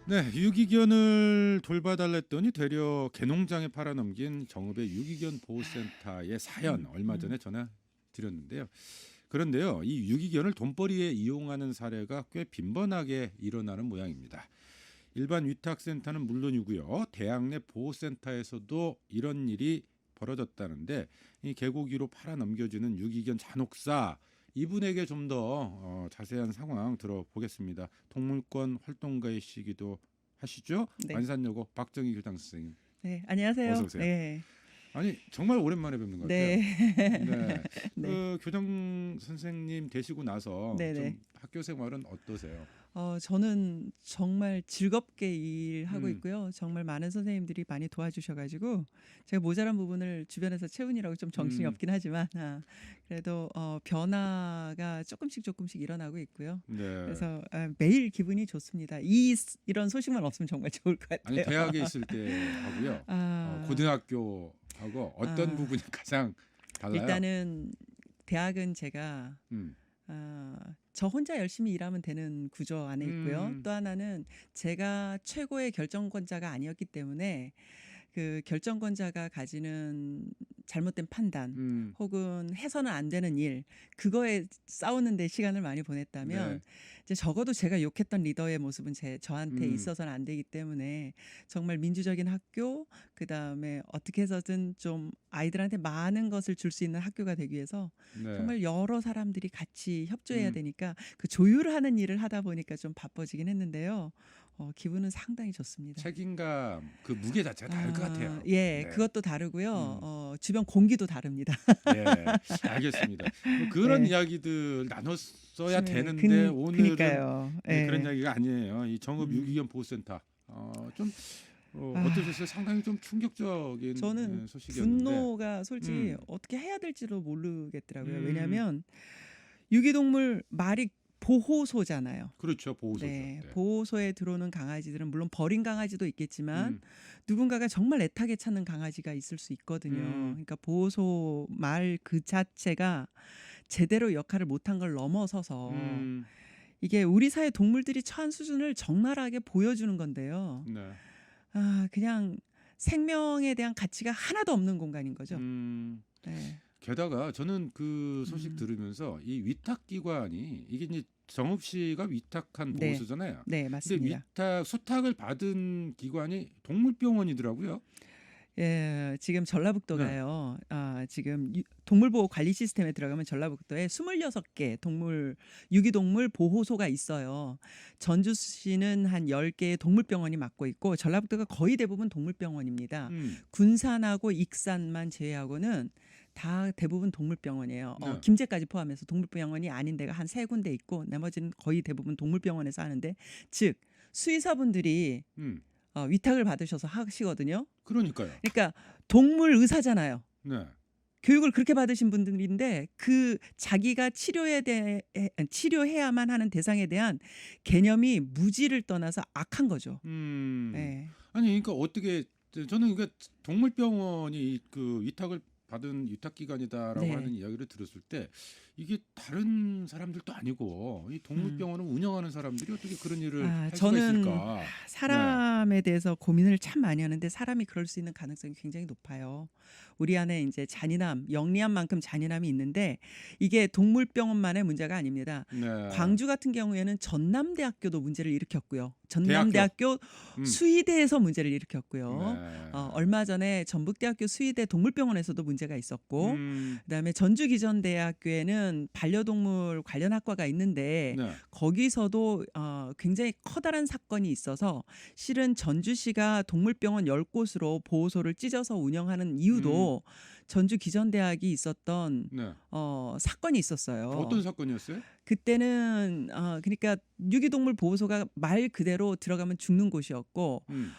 네, 유기견을 돌봐달랬더니 되려 개농장에 팔아넘긴 정읍의 유기견 보호센터의 사연 얼마 음. 전에 전해 드렸는데요. 그런데요, 이 유기견을 돈벌이에 이용하는 사례가 꽤 빈번하게 일어나는 모양입니다. 일반 위탁센터는 물론이고요, 대학 내 보호센터에서도 이런 일이 벌어졌다는데 이 개고기로 팔아 넘겨주는 유기견 잔혹사 이분에게 좀 더 자세한 상황 들어보겠습니다. 동물권 활동가이시기도 하시죠? 네. 안산여고 박정희 교장 선생님 네. 어서 안녕하세요. 오세요. 네. 아니 정말 오랜만에 뵙는 것 네. 같아요. 네, 네. 그 교장 선생님 되시고 나서 네네. 좀 학교 생활은 어떠세요? 저는 정말 즐겁게 일하고 음, 있고요. 정말 많은 선생님들이 많이 도와주셔 가지고 제가 모자란 부분을 주변에서 채우느라고 좀 정신이 음, 없긴 하지만 그래도 변화가 조금씩 일어나고 있고요. 네. 그래서 매일 기분이 좋습니다. 이런 소식만 없으면 정말 좋을 것 아니 같아요. 대학에 있을 때 하고요. 아. 고등학교하고 어떤 아. 부분이 가장 달라요? 일단은 대학은 제가 음, 저 혼자 열심히 일하면 되는 구조 안에 있고요. 음, 또 하나는 제가 최고의 결정권자가 아니었기 때문에 그 결정권자가 가지는 잘못된 판단 음, 혹은 해서는 안 되는 일 그거에 싸우는 데 시간을 많이 보냈다면 네, 이제 적어도 제가 욕했던 리더의 모습은 저한테 음, 있어서는 안 되기 때문에 정말 민주적인 학교 그다음에 어떻게 해서든 좀 아이들한테 많은 것을 줄 수 있는 학교가 되기 위해서 네, 정말 여러 사람들이 같이 협조해야 음. 되니까 그 조율하는 일을 하다 보니까 좀 바빠지긴 했는데요. 기분은 상당히 좋습니다. 책임감 그 무게 자체가 다를 것 같아요. 예. 네, 그것도 다르고요. 음, 주변 공기도 다릅니다. 네, 알겠습니다. 뭐 그런 예. 이야기들 나눴어야 되는데 오늘은 그니까요. 네, 그런 예. 이야기가 아니에요. 이 정읍 음. 유기견 보호센터 좀 아 어떠셨어요? 상당히 좀 충격적인 저는 소식이었는데, 분노가 솔직히 음, 어떻게 해야 될지도 모르겠더라고요. 음, 왜냐하면 유기동물 말이 보호소잖아요. 그렇죠, 보호소죠. 네. 네, 보호소에 들어오는 강아지들은 물론 버린 강아지도 있겠지만 음, 누군가가 정말 애타게 찾는 강아지가 있을 수 있거든요. 음, 그러니까 보호소 말 그 자체가 제대로 역할을 못한 걸 넘어서서 음, 이게 우리 사회 동물들이 처한 수준을 적나라하게 보여주는 건데요. 네, 그냥 생명에 대한 가치가 하나도 없는 공간인 거죠. 음. 네. 게다가 저는 그 소식 음. 들으면서 이 위탁 기관이 이게 이제 정읍 시가 위탁한 네. 보호소잖아요. 네, 근데 맞습니다. 수탁을 받은 기관이 동물병원이더라고요. 예. 지금 네. 전라북도가요. 지금 동물보호 관리 시스템에 들어가면 전라북도에 26개 유기동물 보호소가 있어요. 전주시는 한 10 개의 동물병원이 맡고 있고 전라북도가 거의 대부분 동물병원입니다. 음. 군산하고 익산만 제외하고는 다 대부분 동물병원이에요. 네. 김제까지 포함해서 동물병원이 아닌 데가 한 3 군데 있고 나머지는 거의 대부분 동물병원에서 하는데 즉 수의사분들이 음. 위탁을 받으셔서 하시거든요. 그러니까요. 그러니까 동물 의사잖아요. 네. 교육을 그렇게 받으신 분들인데 그 자기가 치료해야만 하는 대상에 대한 개념이 무지를 떠나서 악한 거죠. 음. 예. 아니 그러니까 어떻게 저는 그러니까 동물병원이 그 위탁을 받은 위탁 기관이다라고 하는 네. 이야기를 들었을 때 이게 다른 사람들도 아니고 이 음. 동물병원을 운영하는 사람들이 어떻게 그런 일을 할 수가 저는 있을까? 네. 사람에 대해서 고민을 참 많이 하는데 사람이 그럴 수 있는 가능성이 굉장히 높아요. 우리 안에 이제 잔인함, 영리한 만큼 잔인함이 있는데 이게 동물병원만의 문제가 아닙니다. 네. 광주 같은 경우에는 전남대학교도 문제를 일으켰고요. 대학교. 전남대학교 음. 수의대에서 문제를 일으켰고요. 네. 얼마 전에 전북대학교 수의대 동물병원에서도 문제가 있었고 음. 그다음에 전주기전대학교에는 반려동물 관련 학과가 있는데 네. 거기서도 굉장히 커다란 사건이 있어서 실은 전주시가 동물병원 10곳으로 보호소를 찢어서 운영하는 음. 이유도 전주기전대학이 있었던 네. 사건이 있었어요. 어떤 사건이었어요? 그때는 그러니까 유기동물 보호소가 말 그대로 들어가면 죽는 곳이었고 음.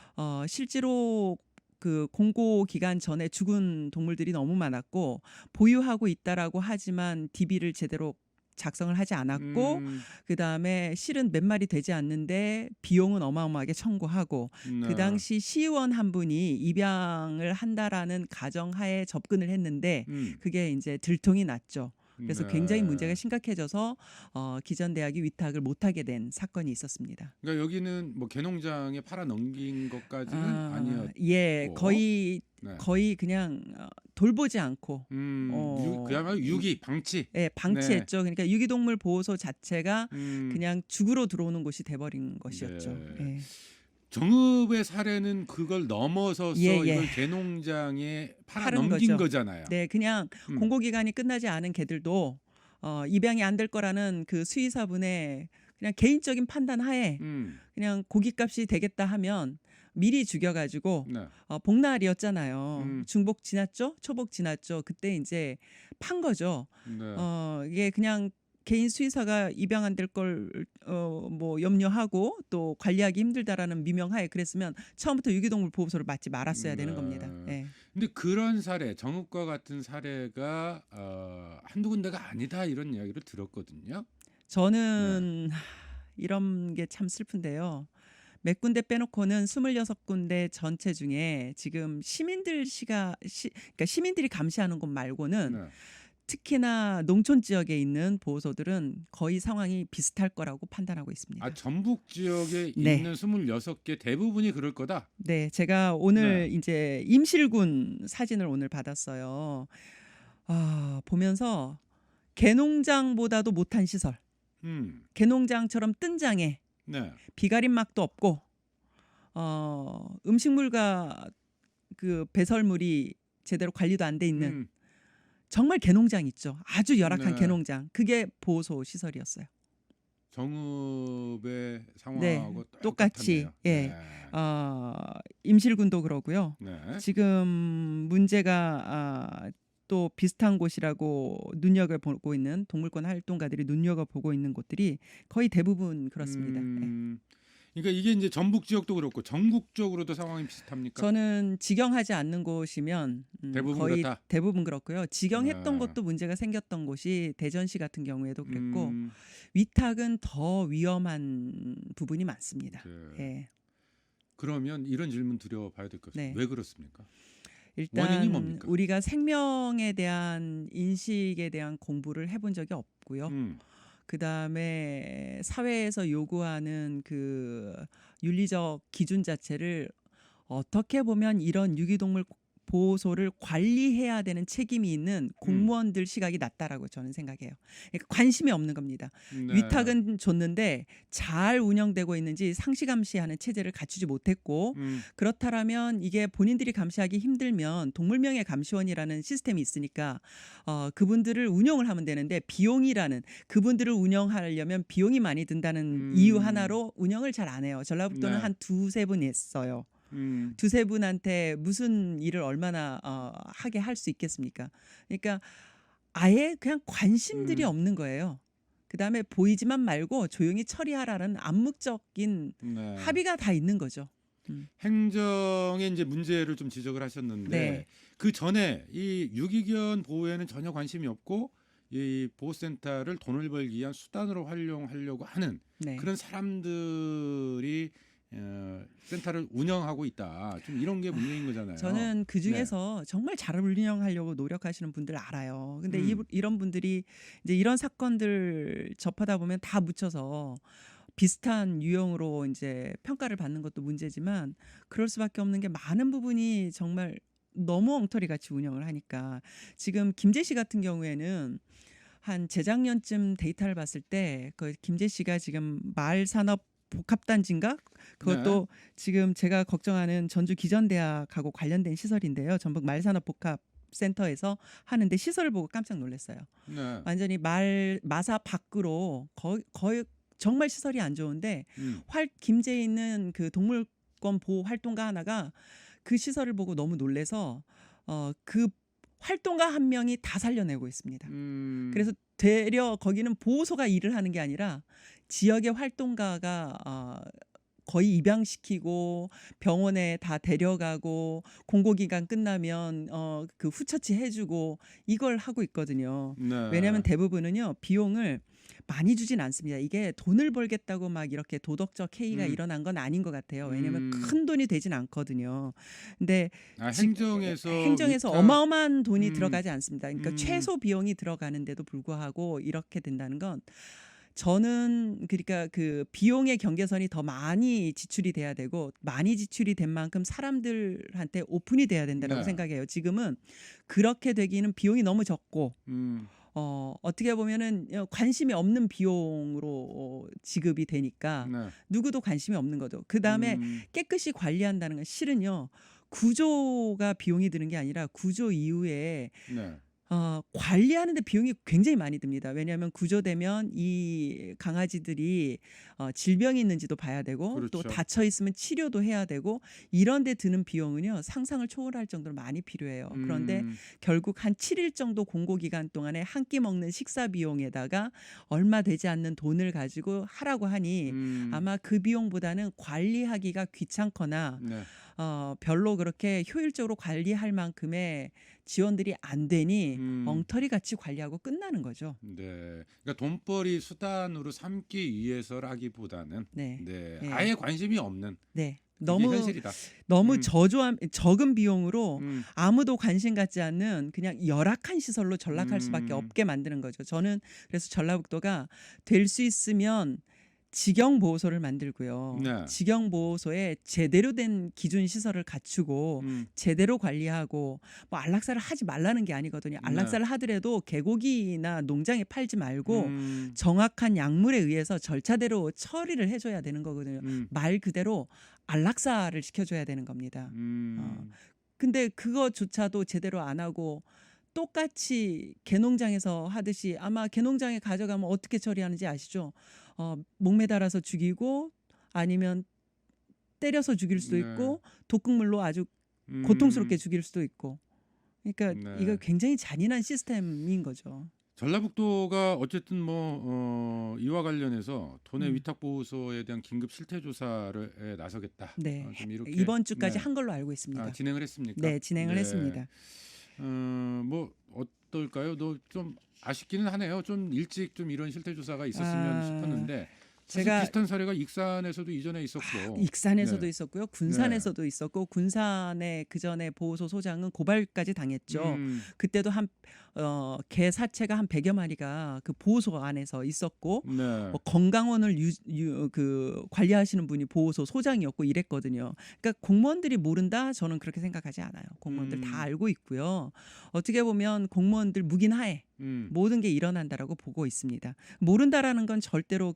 실제로 그 공고 기간 전에 죽은 동물들이 너무 많았고 보유하고 있다라고 하지만 DB를 제대로 작성을 하지 않았고 음. 그다음에 실은 몇 마리 되지 않는데 비용은 어마어마하게 청구하고 그 네. 당시 시의원 한 분이 입양을 한다라는 가정하에 접근을 했는데 음. 그게 이제 들통이 났죠. 그래서 네. 굉장히 문제가 심각해져서 기전대학이 위탁을 못하게 된 사건이 있었습니다. 그러니까 여기는 뭐 개농장에 팔아 넘긴 것까지는 예, 아니었고, 네. 거의 그냥 돌보지 않고 그야말로 유기 방치. 예, 네. 방치했죠. 그러니까 유기동물 보호소 자체가 음, 그냥 죽으로 들어오는 곳이 돼버린 것이었죠. 네. 예. 정읍의 사례는 그걸 넘어서서 예, 예. 이걸 개농장에 팔아 팔은 넘긴 거죠. 거잖아요. 네, 그냥 음, 공고기간이 끝나지 않은 개들도 입양이 안 될 거라는 그 수의사분의 그냥 개인적인 판단 하에 음, 그냥 고깃값이 되겠다 하면 미리 죽여가지고 네. 복날이었잖아요. 음, 중복 지났죠? 초복 지났죠? 그때 이제 판 거죠. 네. 이게 그냥 개인 수의사가 입양 안 될 걸 뭐 염려하고 또 관리하기 힘들다라는 미명하에 그랬으면 처음부터 유기동물 보호소를 맞지 말았어야 되는 겁니다. 네. 예. 근데 그런 사례, 정읍과 같은 사례가 한두 군데가 아니다 이런 이야기를 들었거든요. 저는 이런 게 참 슬픈데요. 몇 군데 빼놓고는 26군데 전체 중에 지금 그러니까 시민들이 감시하는 곳 말고는 네. 특히나 농촌 지역에 있는 보호소들은 거의 상황이 비슷할 거라고 판단하고 있습니다. 전북 지역에 네. 있는 26개 대부분이 그럴 거다. 네, 제가 오늘 네. 이제 임실군 사진을 오늘 받았어요. 보면서 개농장보다도 못한 시설, 개농장처럼 뜬 장에 네. 비가림막도 없고 음식물과 그 배설물이 제대로 관리도 안 돼 있는 음, 정말 개농장 있죠. 아주 열악한 네. 개농장. 그게 보호소 시설이었어요. 정읍의 네, 상황하고 똑같이, 똑같았네요. 예. 네. 임실군도 그러고요. 네. 지금 문제가 또 비슷한 곳이라고 눈여겨보고 있는 동물권 활동가들이 눈여겨보고 있는 곳들이 거의 대부분 그렇습니다. 예. 그러니까 이게 이제 전북 지역도 그렇고 전국적으로도 상황이 비슷합니까? 저는 직영하지 않는 곳이면 대부분 거의 그렇다. 대부분 그렇고요. 직영했던 네. 것도 문제가 생겼던 곳이 대전시 같은 경우에도 그랬고 음, 위탁은 더 위험한 부분이 많습니다. 네. 예. 그러면 이런 질문 드려봐야 될 것 같습니다. 네. 왜 그렇습니까? 원인이 일단 뭡니까? 우리가 생명에 대한 인식에 대한 공부를 해본 적이 없고요. 음, 그다음에 사회에서 요구하는 그 윤리적 기준 자체를 어떻게 보면 이런 유기동물 보호소를 관리해야 되는 책임이 있는 공무원들 시각이 낮다라고 저는 생각해요. 그러니까 관심이 없는 겁니다. 네. 위탁은 줬는데 잘 운영되고 있는지 상시 감시하는 체제를 갖추지 못했고 그렇다라면 이게 본인들이 감시하기 힘들면 동물명예 감시원이라는 시스템이 있으니까 그분들을 운영을 하면 되는데 비용이라는 그분들을 운영하려면 비용이 많이 든다는 이유 하나로 운영을 잘 안 해요. 전라북도는 네. 한 두세 분 했어요. 음, 두세 분한테 무슨 일을 얼마나 하게 할 수 있겠습니까? 그러니까 아예 그냥 관심들이 없는 거예요. 그다음에 보이지만 말고 조용히 처리하라는 암묵적인 네. 합의가 다 있는 거죠. 행정의 이제 문제를 좀 지적을 하셨는데 네. 그 전에 이 유기견 보호에는 전혀 관심이 없고 이 보호센터를 돈을 벌기 위한 수단으로 활용하려고 하는 네. 그런 사람들이 센터를 운영하고 있다. 좀 이런 게 문제인 거잖아요. 저는 그 중에서 정말 잘 운영하려고 노력하시는 분들 알아요. 근데 이런 분들이 이제 이런 사건들 접하다 보면 다 묻혀서 비슷한 유형으로 이제 평가를 받는 것도 문제지만 그럴 수밖에 없는 게 많은 부분이 정말 너무 엉터리 같이 운영을 하니까 지금 김제 씨 같은 경우에는 한 재작년쯤 데이터를 봤을 때 그 김제 씨가 지금 마을산업 복합단지인가 그것도 지금 제가 걱정하는 전주 기전대학하고 관련된 시설인데요. 전북 마을산업 복합센터에서 하는데 시설을 보고 깜짝 놀랐어요. 네. 완전히 마사 밖으로 거의 정말 시설이 안 좋은데 김제에 있는 그 동물권 보호 활동가 하나가 그 시설을 보고 너무 놀래서 그 활동가 한 명이 다 살려내고 있습니다. 그래서 되려 거기는 보호소가 일을 하는 게 아니라 지역의 활동가가 거의 입양시키고 병원에 다 데려가고 공고기간 끝나면 그 후처치 해주고 이걸 하고 있거든요. 왜냐하면 네. 대부분은요 비용을 많이 주진 않습니다. 이게 돈을 벌겠다고 막 이렇게 도덕적 해이가 음. 일어난 건 아닌 것 같아요. 왜냐하면 음. 큰 돈이 되진 않거든요. 근데 행정에서 행정에서 위탁 어마어마한 돈이 음. 들어가지 않습니다. 그러니까 음. 최소 비용이 들어가는데도 불구하고 이렇게 된다는 건 저는 그러니까 그 비용의 경계선이 더 많이 지출이 돼야 되고 많이 지출이 된 만큼 사람들한테 오픈이 돼야 된다라고 네. 생각해요. 지금은 그렇게 되기는 비용이 너무 적고 음. 어떻게 보면은 관심이 없는 비용으로 지급이 되니까 네. 누구도 관심이 없는 거죠. 그다음에 음. 깨끗이 관리한다는 건 실은요. 구조가 비용이 드는 게 아니라 구조 이후에 네. 관리하는 데 비용이 굉장히 많이 듭니다. 왜냐하면 구조되면 이 강아지들이 질병이 있는지도 봐야 되고 또 그렇죠. 다쳐 있으면 치료도 해야 되고 이런 데 드는 비용은요. 상상을 초월할 정도로 많이 필요해요. 그런데 음. 결국 한 7일 정도 공고 기간 동안에 한 끼 먹는 식사 비용에다가 얼마 되지 않는 돈을 가지고 하라고 하니 음. 아마 그 비용보다는 관리하기가 귀찮거나 네. 별로 그렇게 효율적으로 관리할 만큼의 지원들이 안 되니 음. 엉터리 같이 관리하고 끝나는 거죠. 네. 그러니까 돈벌이 수단으로 삼기 위해서라기보다는 네. 네, 예. 아예 관심이 없는 네. 그게 너무 현실이다. 너무 음. 적은 비용으로 음. 아무도 관심 갖지 않는 그냥 열악한 시설로 전락할 수밖에 음. 없게 만드는 거죠. 저는 그래서 전라북도가 될 수 있으면 직영 보호소를 만들고요. 네. 직영 보호소에 제대로 된 기준 시설을 갖추고 음. 제대로 관리하고 뭐 안락사를 하지 말라는 게 아니거든요. 네. 안락사를 하더라도 개고기나 농장에 팔지 말고 음. 정확한 약물에 의해서 절차대로 처리를 해줘야 되는 거거든요. 음. 말 그대로 안락사를 시켜줘야 되는 겁니다. 어, 음. 근데 그거조차도 제대로 안 하고 똑같이 개농장에서 하듯이 아마 개농장에 가져가면 어떻게 처리하는지 아시죠? 목매달아서 죽이고 아니면 때려서 죽일 수도 네. 있고 독극물로 아주 고통스럽게 음. 죽일 수도 있고. 그러니까 이거 네. 굉장히 잔인한 시스템인 거죠. 전라북도가 어쨌든 이와 관련해서 도내 음. 위탁 보호소에 대한 긴급 실태 조사를 에 나서겠다. 네. 좀 이렇게 이번 주까지 네. 한 걸로 알고 있습니다. 진행을 했습니까? 네, 진행을 네. 했습니다. 어떨까요? 좀 아쉽기는 하네요. 좀 일찍 좀 이런 실태 조사가 있었으면 아, 싶었는데 사실 제가 비슷한 사례가 익산에서도 이전에 있었고. 익산에서도 네. 있었고요. 네. 군산에서도 있었고 군산의 그전에 보호소 소장은 고발까지 당했죠. 음. 그때도 개 사체가 한 100여 마리가 그 보호소 안에서 있었고 네. 건강원을 관리하시는 분이 보호소 소장이었고 이랬거든요. 그러니까 공무원들이 모른다? 저는 그렇게 생각하지 않아요. 공무원들 다 음. 알고 있고요. 어떻게 보면 공무원들 묵인하에 음. 모든 게 일어난다라고 보고 있습니다. 모른다라는 건 절대로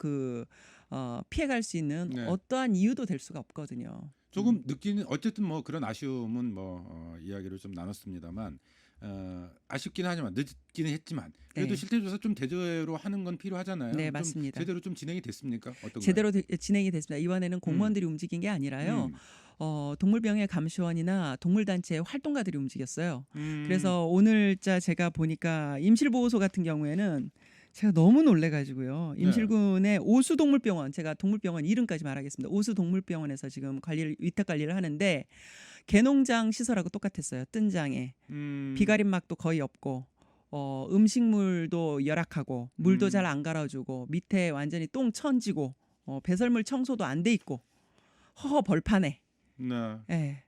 피해갈 수 있는 네. 어떠한 이유도 될 수가 없거든요. 조금 느끼는 어쨌든 그런 아쉬움은 이야기를 좀 나눴습니다만 아쉽긴 하지만 늦기는 했지만 그래도 네. 실태 조사 좀 제대로 하는 건 필요하잖아요. 네, 좀 맞습니다. 제대로 좀 진행이 됐습니까? 어떤가요? 제대로 진행이 됐습니다. 이번에는 음. 공무원들이 움직인 게 아니라요. 음. 동물병의 감시원이나 동물단체의 활동가들이 움직였어요. 음. 그래서 오늘자 제가 보니까 임실보호소 같은 경우에는 제가 너무 놀래가지고요. 네. 임실군의 오수동물병원, 제가 동물병원 이름까지 말하겠습니다. 오수동물병원에서 지금 위탁 관리를 하는데 개농장 시설하고 똑같았어요. 뜬장에 비가림막도 거의 없고 음식물도 열악하고 물도 잘 안 갈아주고 밑에 완전히 똥 천지고 배설물 청소도 안 돼 있고 허허 벌판에. 네. 예.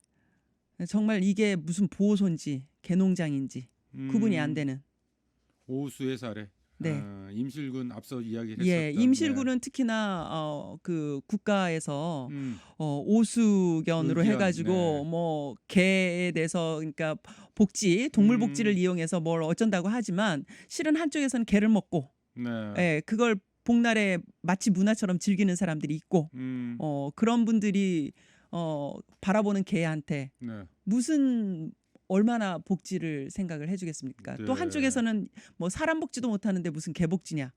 정말 이게 무슨 보호소인지 개농장인지 구분이 안 되는. 오수의 사례. 네. 임실군 앞서 이야기했었던. 예, 임실군은 특히나 그 국가에서 오수견으로 의견, 해가지고 네. 뭐 개에 대해서 그러니까 동물 복지를 이용해서 뭘 어쩐다고 하지만 실은 한쪽에서는 개를 먹고 네. 예, 그걸 복날에 마치 문화처럼 즐기는 사람들이 있고 그런 분들이 바라보는 개한테 네. 무슨 얼마나 복지를 생각을 해주겠습니까? 네. 또 한쪽에서는 뭐 사람 복지도 못하는데 무슨 개 복지냐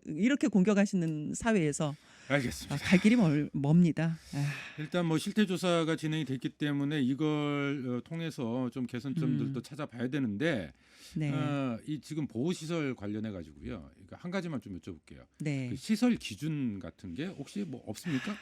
이렇게 공격하시는 사회에서 알겠습니다. 갈 길이 멉니다. 일단 실태 조사가 진행이 됐기 때문에 이걸 통해서 좀 개선점들도 찾아봐야 되는데 네. 이 지금 보호 시설 관련해 가지고요. 한 가지만 좀 여쭤볼게요. 네. 그 시설 기준 같은 게 혹시 없습니까?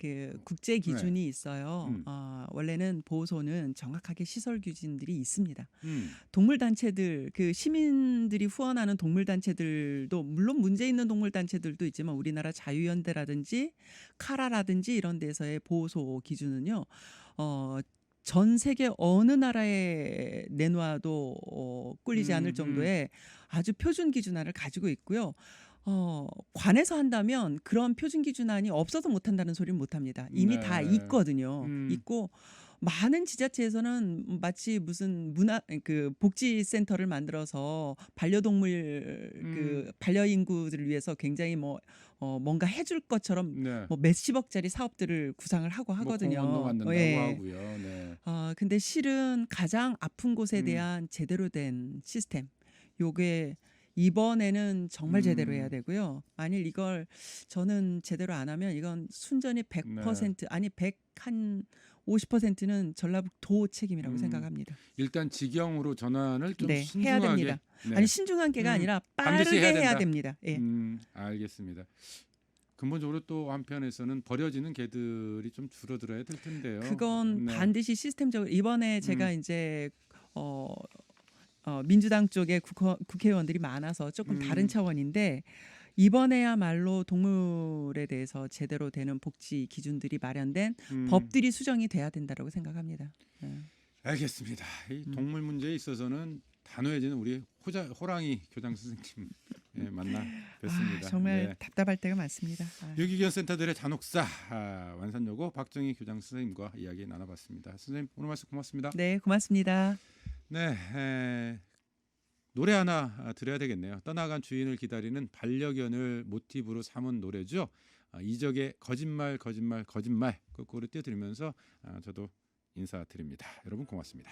그 국제 기준이 있어요. 음. 원래는 보호소는 정확하게 시설 규진들이 있습니다. 음. 동물 단체들 그 시민들이 후원하는 동물 단체들도 물론 문제 있는 동물 단체들도 있지만 우리나라 자유연대라든지 카라라든지 이런 데서의 보호소 기준은요. 전 세계 어느 나라에 내놔도 꿀리지 않을 정도의 아주 표준 기준안을 가지고 있고요. 관에서 한다면 그런 표준 기준안이 없어도 못한다는 소리는 못합니다. 이미 다 네. 있거든요. 있고 많은 지자체에서는 마치 무슨 그 복지센터를 만들어서 반려동물 그 반려인구들을 위해서 굉장히 뭔가 해줄 것처럼 네. 뭐 몇십억짜리 사업들을 구상을 하고 뭐 하거든요. 공원도 만든다고 예. 하고요. 네. 근데 실은 가장 아픈 곳에 대한 제대로 된 시스템, 요게 이번에는 정말 제대로 해야 되고요. 만일 이걸 저는 제대로 안 하면 이건 순전히 100% 아니 100한 50%는 전라북도 책임이라고 생각합니다. 일단 직영으로 전환을 좀 네, 해야 신중하게. 됩니다. 네. 아니 신중한 게가 아니라 반드시 빠르게 해야 해야 된다. 됩니다. 예. 알겠습니다. 근본적으로 또 한편에서는 버려지는 개들이 좀 줄어들어야 될 텐데요. 그건 네. 반드시 시스템적으로 이번에 제가 이제 민주당 쪽에 국회의원들이 많아서 조금 다른 차원인데 이번에야말로 동물에 대해서 제대로 되는 복지 기준들이 마련된 법들이 수정이 돼야 된다라고 생각합니다. 네. 알겠습니다. 이 동물 문제에 있어서는 단호해지는 우리 호랑이 교장 선생님 만나 뵙습니다. 정말 네. 답답할 때가 많습니다. 유기견 센터들의 잔혹사 완산여고 박정희 교장 선생님과 이야기 나눠봤습니다. 선생님 오늘 말씀 고맙습니다. 네, 고맙습니다. 네, 노래 하나 들어야 되겠네요. 떠나간 주인을 기다리는 반려견을 모티브로 삼은 노래죠. 이적의 거짓말 거짓말 거짓말 거꾸로 띄워드리면서 저도 인사드립니다. 여러분 고맙습니다.